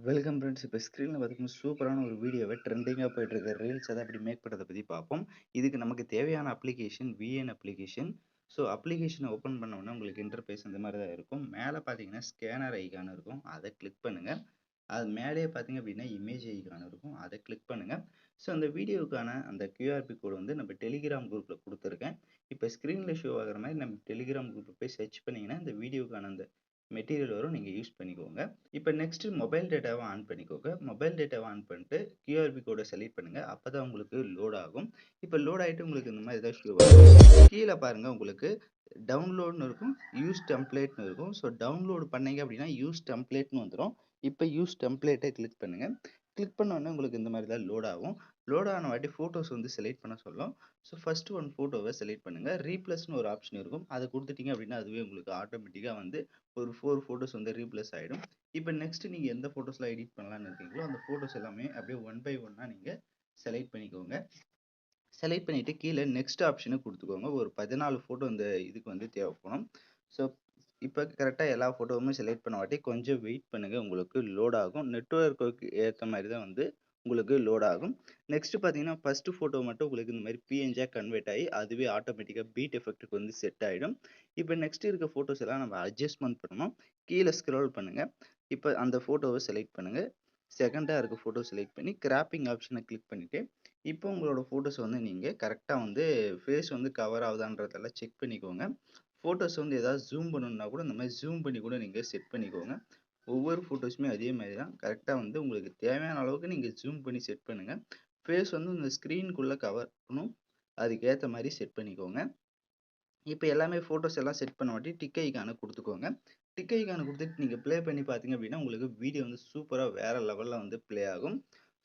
Welcome friends. இப்போ ஸ்க்ரீனில் பார்த்தீங்கன்னா சூப்பரான ஒரு வீடியோவை ட்ரெண்டிங்காக போயிட்டு இருக்க ரீல்ஸ் அதை அப்படி மேக் பண்ணுறதை பற்றி பார்ப்போம். இதுக்கு நமக்கு தேவையான அப்ளிகேஷன் விஎன் அப்ளிகேஷன். ஸோ அப்ளிகேஷனை ஓப்பன் பண்ணோன்னா உங்களுக்கு இன்டர்ஃபேஸ் இந்த மாதிரி தான் இருக்கும். மேலே பார்த்தீங்கன்னா ஸ்கேனர் ஐகான் இருக்கும், அதை கிளிக் பண்ணுங்கள். அது மேலேயே பார்த்தீங்க அப்படின்னா இமேஜ் ஐகான் இருக்கும், அதை கிளிக் பண்ணுங்கள். ஸோ அந்த வீடியோவுக்கான அந்த கியூஆர்பி கோடு வந்து நம்ம டெலிகிராம் குரூப்பில் கொடுத்துருக்கேன். இப்போ ஸ்க்ரீனில் ஷோ ஆகிற மாதிரி நம்ம டெலிகிராம் குரூப்பில் போய் சர்ச் பண்ணிங்கன்னா இந்த வீடியோக்கான அந்த மெட்டீரியல் வரும், நீங்கள் யூஸ் பண்ணிக்கோங்க. இப்போ நெக்ஸ்ட் மொபைல் டேட்டாவை ஆன் பண்ணிக்கோங்க. மொபைல் டேட்டாவை ஆன் பண்ணிட்டு கியூஆர்பி கோடை செலக்ட் பண்ணுங்க. அப்பதான் உங்களுக்கு லோட் ஆகும். இப்போ லோட் ஆகிட்டு உங்களுக்கு இந்த மாதிரி ஏதாவது ஷோ ஆகும். கீழே பாருங்க, உங்களுக்கு டவுன்லோட்னு இருக்கும், யூஸ் டெம்ப்ளேட்னு இருக்கும். ஸோ டவுன்லோட் பண்ணீங்க அப்படின்னா யூஸ் டெம்ப்ளேட்னு வந்துடும். இப்போ யூஸ் டெம்ப்ளேட்டை கிளிக் பண்ணுங்க. கிளிக் பண்ணோன்னே உங்களுக்கு இந்த மாதிரி தான் லோட் ஆகும். லோட் ஆன வாட்டி ஃபோட்டோஸ் வந்து செலக்ட் பண்ண சொல்லும். ஸோ ஃபர்ஸ்ட் ஒன் ஃபோட்டோவை செலக்ட் பண்ணுங்க. ரீப்ளஸ்னு ஒரு ஆப்ஷன் இருக்கும், அதை கொடுத்துட்டீங்க அப்படின்னா அதுவே உங்களுக்கு ஆட்டோமேட்டிக்காக வந்து ஒரு 4 ஃபோட்டோஸ் வந்து ரீப்ளேஸ் ஆகிடும். இப்போ நெக்ஸ்ட் நீங்கள் எந்த ஃபோட்டோஸ்லாம் எடிட் பண்ணலான்னு இருக்கீங்களோ அந்த ஃபோட்டோஸ் எல்லாமே அப்படியே ஒன் பை ஒன்னாக நீங்கள் செலக்ட் பண்ணிக்கோங்க. செலக்ட் பண்ணிவிட்டு கீழே நெக்ஸ்ட் ஆப்ஷனை கொடுத்துக்கோங்க. ஒரு 14 ஃபோட்டோ இந்த இதுக்கு வந்து தேவைப்படும். ஸோ இப்போ கரெக்டாக எல்லா ஃபோட்டோவுமே செலக்ட் பண்ண வாட்டி கொஞ்சம் வெயிட் பண்ணுங்கள், உங்களுக்கு லோட் ஆகும். நெட்வொர்க்கு ஏற்ற மாதிரி தான் வந்து உங்களுக்கு லோட் ஆகும். நெக்ஸ்ட் பார்த்தீங்கன்னா ஃபர்ஸ்ட் ஃபோட்டோ மட்டும் உங்களுக்கு இந்த மாதிரி பிஎன்ஜியாக கன்வெர்ட் ஆகி அதுவே ஆட்டோமேட்டிக்காக பீட் எஃபெக்ட்டுக்கு வந்து செட் ஆகிடும். இப்போ நெக்ஸ்ட் இருக்க ஃபோட்டோஸ் எல்லாம் நம்ம அட்ஜஸ்ட்மெண்ட் பண்ணணும். கீழே ஸ்க்ரோல் பண்ணுங்கள். இப்போ அந்த ஃபோட்டோவை செலக்ட் பண்ணுங்கள். செகண்டாக இருக்க ஃபோட்டோ செலக்ட் பண்ணி கிராப்பிங் ஆப்ஷனை கிளிக் பண்ணிவிட்டு இப்போ உங்களோட ஃபோட்டோஸ் வந்து நீங்கள் கரெக்டாக வந்து ஃபேஸ் வந்து கவர் ஆகுதான்றதெல்லாம் செக் பண்ணிக்கோங்க. ஃபோட்டோஸ் வந்து ஏதாவது ஜூம் பண்ணணுன்னா கூட இந்த மாதிரி ஜூம் பண்ணி கூட நீங்கள் செட் பண்ணிக்கோங்க. ஒவ்வொரு ஃபோட்டோஸுமே அதே மாதிரி தான் கரெக்டாக வந்து உங்களுக்கு தேவையான அளவுக்கு நீங்கள் ஜூம் பண்ணி செட் பண்ணுங்கள். ஃபேஸ் வந்து இந்த ஸ்க்ரீனுக்குள்ளே கவர் பண்ணணும், அதுக்கேற்ற மாதிரி செட் பண்ணிக்கோங்க. இப்போ எல்லாமே ஃபோட்டோஸ் எல்லாம் செட் பண்ண வாட்டி டிக் ஐகானை கொடுத்துக்கோங்க. டிக் ஐகானை கொடுத்துட்டு நீங்கள் ப்ளே பண்ணி பார்த்தீங்க அப்படின்னா உங்களுக்கு வீடியோ வந்து சூப்பராக வேறு லெவலில் வந்து ப்ளே ஆகும்.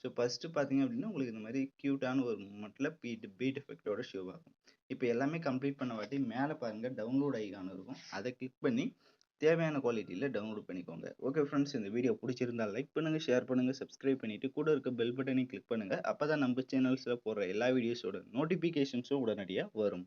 ஸோ ஃபஸ்ட்டு பார்த்தீங்க அப்படின்னா உங்களுக்கு இந்த மாதிரி க்யூட்டான ஒரு மூமெண்ட்டில் பீட் எஃபெக்டோட ஷோ ஆகும். இப்போ எல்லாமே கம்ப்ளீட் பண்ண வாட்டி மேலே பாருங்கள் டவுன்லோட் ஐகான் இருக்கும், அதை கிளிக் பண்ணி தேவையான குவாலிட்டியில் டவுன்லோட் பண்ணிக்கோங்க. ஓகே ஃப்ரெண்ட்ஸ், இந்த வீடியோ பிடிச்சிருந்தா லைக் பண்ணுங்கள், ஷேர் பண்ணுங்கள், சப்ஸ்கிரைப் பண்ணிவிட்டு கூட இருக்க பெல் பட்டனையும் கிளிக் பண்ணுங்கள். அப்போ தான் நம்ம சேனல்ஸில் போடுற எல்லா வீடியோஸோட நோட்டிஃபிகேஷன்ஸும் உடனடியாக வரும்.